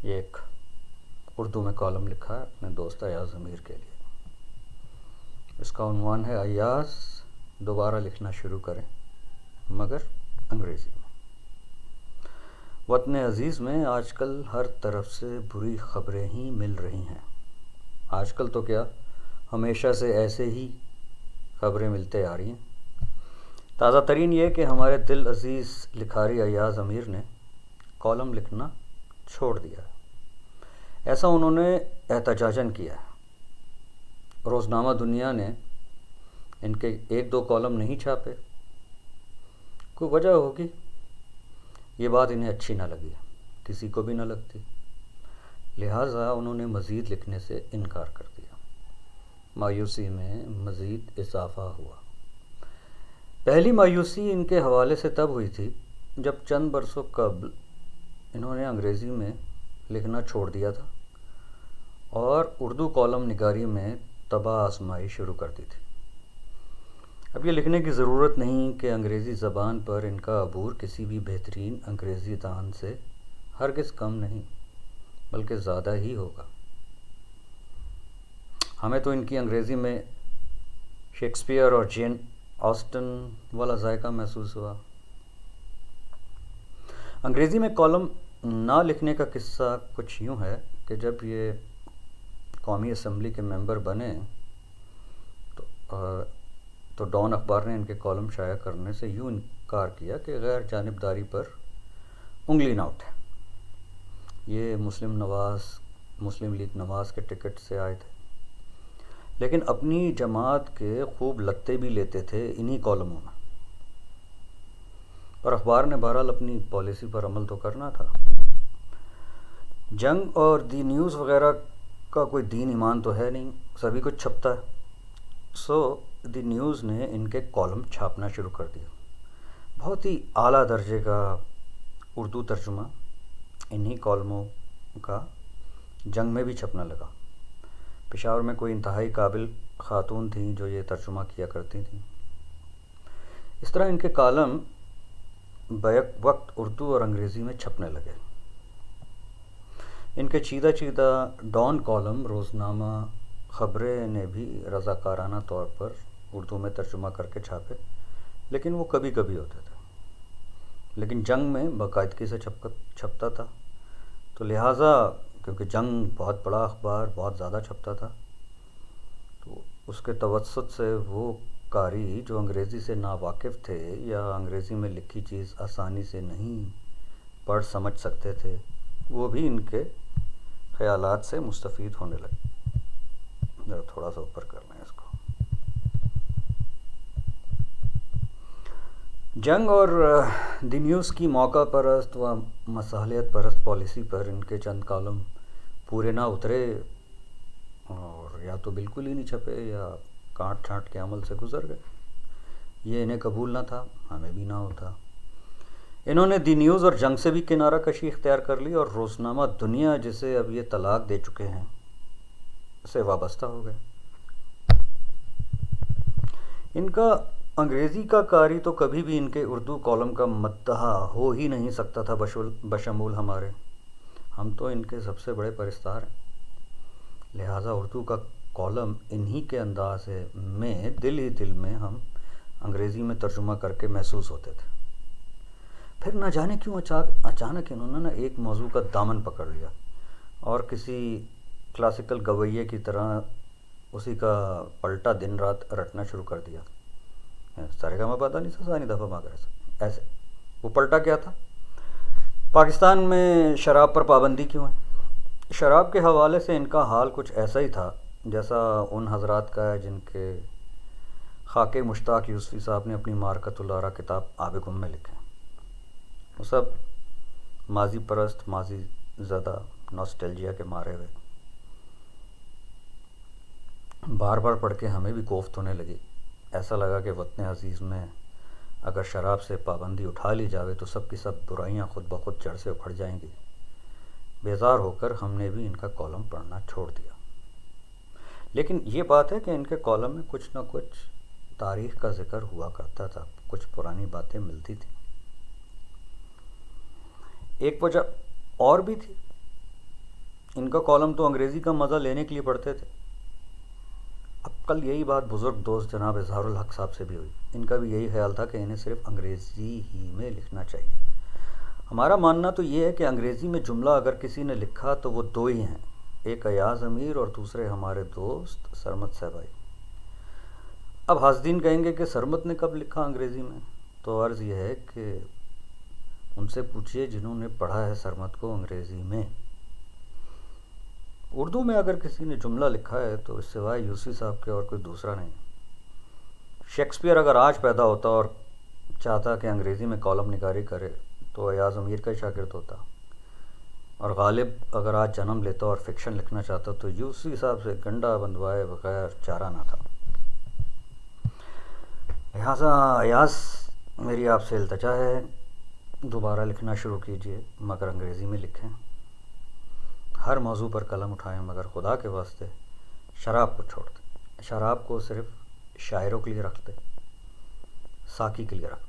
یہ ایک اردو میں کالم لکھا ہے اپنے دوست ایاز امیر کے لیے. اس کا عنوان ہے ایاز دوبارہ لکھنا شروع کریں مگر انگریزی میں. وطن عزیز میں آج کل ہر طرف سے بری خبریں ہی مل رہی ہیں. آج کل تو کیا ہمیشہ سے ایسے ہی خبریں ملتے آ رہی ہیں. تازہ ترین یہ کہ ہمارے دل عزیز لکھاری ایاز امیر نے کالم لکھنا چھوڑ دیا ہے. ایسا انہوں نے احتجاجاً کیا ہے. روزنامہ دنیا نے ان کے 1-2 کالم نہیں چھاپے. کوئی وجہ ہوگی. یہ بات انہیں اچھی نہ لگی, کسی کو بھی نہ لگتی. لہٰذا انہوں نے مزید لکھنے سے انکار کر دیا. مایوسی میں مزید اضافہ ہوا. پہلی مایوسی ان کے حوالے سے تب ہوئی تھی جب چند برسوں قبل انہوں نے انگریزی میں لکھنا چھوڑ دیا تھا اور اردو کالم نگاری میں تباہ آزمائی شروع کر دی تھی. اب یہ لکھنے کی ضرورت نہیں کہ انگریزی زبان پر ان کا عبور کسی بھی بہترین انگریزی دان سے ہرگز کم نہیں بلکہ زیادہ ہی ہوگا. ہمیں تو ان کی انگریزی میں شیکسپیئر اور جین آسٹن والا ذائقہ محسوس ہوا. انگریزی میں کالم نہ لکھنے کا قصہ کچھ یوں ہے کہ جب یہ قومی اسمبلی کے ممبر بنے تو ڈان اخبار نے ان کے کالم شائع کرنے سے یوں انکار کیا کہ غیر جانبداری پر انگلی نہ اٹھے. یہ مسلم لیگ نواز کے ٹکٹ سے آئے تھے لیکن اپنی جماعت کے خوب لتے بھی لیتے تھے انہی کالموں میں. اور اخبار نے بہرحال اپنی پالیسی پر عمل تو کرنا تھا. جنگ اور دی نیوز وغیرہ کا کوئی دین ایمان تو ہے نہیں, سبھی کچھ چھپتا ہے. سو دی نیوز نے ان کے کالم چھاپنا شروع کر دیا. بہت ہی اعلیٰ درجے کا اردو ترجمہ انہی کالموں کا جنگ میں بھی چھپنے لگا. پشاور میں کوئی انتہائی قابل خاتون تھیں جو یہ ترجمہ کیا کرتی تھیں. اس طرح ان کے کالم بیک وقت اردو اور انگریزی میں چھپنے لگے. ان کے چیدہ ڈان کالم روزنامہ خبریں نے بھی رضاکارانہ طور پر اردو میں ترجمہ کر کے چھاپے, لیکن وہ کبھی کبھی ہوتے تھے. لیکن جنگ میں باقاعدگی سے چھپتا تھا. تو لہٰذا کیونکہ جنگ بہت بڑا اخبار بہت زیادہ چھپتا تھا تو اس کے توسط سے وہ قاری جو انگریزی سے ناواقف تھے یا انگریزی میں لکھی چیز آسانی سے نہیں پڑھ سمجھ سکتے تھے وہ بھی ان کے خیالات سے مستفید ہونے لگے. ذرا تھوڑا سا اوپر کر لیں اس کو. جنگ اور دی نیوز کی موقع پرست و مصالحت پرست پالیسی پر ان کے چند کالم پورے نہ اترے اور یا تو بالکل ہی نہیں چھپے یا کاٹ چھانٹ کے عمل سے گزر گئے. یہ انہیں قبول نہ تھا, ہمیں بھی نہ ہوتا. انہوں نے دی نیوز اور جنگ سے بھی کنارہ کشی اختیار کر لی اور روزنامہ دنیا جسے اب یہ طلاق دے چکے ہیں سے وابستہ ہو گئے. ان کا انگریزی کا قاری تو کبھی بھی ان کے اردو کالم کا مداح ہو ہی نہیں سکتا تھا بشمول ہمارے. ہم تو ان کے سب سے بڑے پرستار ہیں. لہٰذا اردو کا کالم انہی کے انداز میں دل میں ہم انگریزی میں ترجمہ کر کے محسوس ہوتے تھے. پھر نہ جانے کیوں اچانک انہوں نے ایک موضوع کا دامن پکڑ لیا اور کسی کلاسیکل گویے کی طرح اسی کا پلٹا دن رات رٹنا شروع کر دیا. سارے کا میں پتا نہیں سا نہیں دفعہ مگر ایسے وہ پلٹا کیا تھا. پاکستان میں شراب پر پابندی کیوں ہے. شراب کے حوالے سے ان کا حال کچھ ایسا ہی تھا جیسا ان حضرات کا ہے جن کے خاک مشتاق یوسفی صاحب نے اپنی مارکۃ الآراء کتاب آب گم میں لکھے. وہ سب ماضی پرست ماضی زدہ نوسٹیلجیا کے مارے ہوئے. بار بار پڑھ کے ہمیں بھی کوفت ہونے لگی. ایسا لگا کہ وطن عزیز میں اگر شراب سے پابندی اٹھا لی جاوے تو سب کی سب برائیاں خود بخود جڑ سے اکھڑ جائیں گی. بیزار ہو کر ہم نے بھی ان کا کالم پڑھنا چھوڑ دیا. لیکن یہ بات ہے کہ ان کے کالم میں کچھ نہ کچھ تاریخ کا ذکر ہوا کرتا تھا, کچھ پرانی باتیں ملتی تھیں. ایک وجہ اور بھی تھی. ان کا کالم تو انگریزی کا مزہ لینے کے لیے پڑھتے تھے۔ اب کل یہی بات بزرگ دوست جناب اظہار الحق صاحب سے بھی ہوئی، ان کا بھی یہی خیال تھا کہ انہیں صرف انگریزی ہی میں لکھنا چاہیے۔ ہمارا ماننا تو یہ ہے کہ انگریزی میں جملہ اگر کسی نے لکھا تو وہ دو ہی ہیں، ایک ایاز امیر اور دوسرے ہمارے دوست سرمد صاحبائی۔ اب حاسدین کہیں گے کہ سرمد نے کب لکھا انگریزی میں؟ تو عرض یہ ہے کہ ان سے پوچھئے جنہوں نے پڑھا ہے سرمد کو انگریزی میں۔ اردو میں اگر کسی نے جملہ لکھا ہے تو اس سوائے یوسی صاحب کے اور کوئی دوسرا نہیں۔ شیکسپیئر اگر آج پیدا ہوتا اور چاہتا کہ انگریزی میں کالم نگاری کرے تو ایاز امیر کا شاگرد ہوتا، اور غالب اگر آج جنم لیتا اور فکشن لکھنا چاہتا تو یوسی صاحب سے گنڈا بندوائے بغیر چارہ نہ تھا۔ لہٰذا ایاز، میری آپ سے التجا ہے، دوبارہ لکھنا شروع کیجئے مگر انگریزی میں لکھیں۔ ہر موضوع پر قلم اٹھائیں مگر خدا کے واسطے شراب کو چھوڑ دیں۔ شراب کو صرف شاعروں کے لیے رکھ دیں، ساقی کے لیے رکھ دیں۔